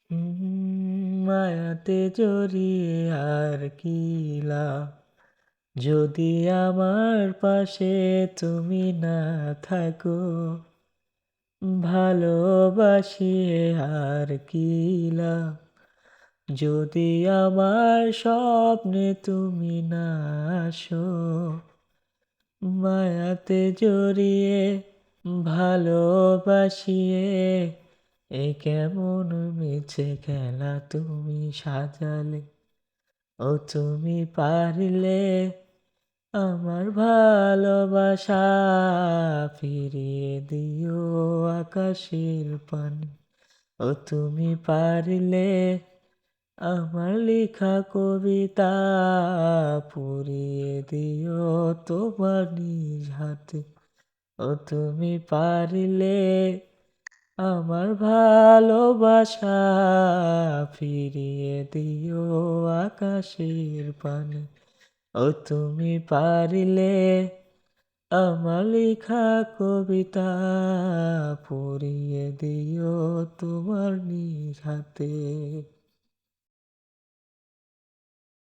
মায়াতে জড়িয়ে আর কি লাভ, যদি আমার পাশে তুমি না থাকো। ভালোবাসিয়ে আর কি লাভ, যদি আমার স্বপ্নে তুমি না আসো। মায়াতে জড়িয়ে ভালোবাসিয়ে এ কেমন মিছে খেলা তুমি সাজালে। ও তুমি পারলে আমার ভালোবাসা ফিরিয়ে দিও আকাশের পানে। ও তুমি পারলে আমার লেখা কবিতা পুড়িয়ে দিও তোমার নিজ হাতে। ও তুমি পারলে আমার ভালোবাসা ফিরিয়ে দিও আকাশের পানে। ও তুমি পারলে আমার লেখা কবিতা পড়িয়ে দিও তোমার নিজ হাতে।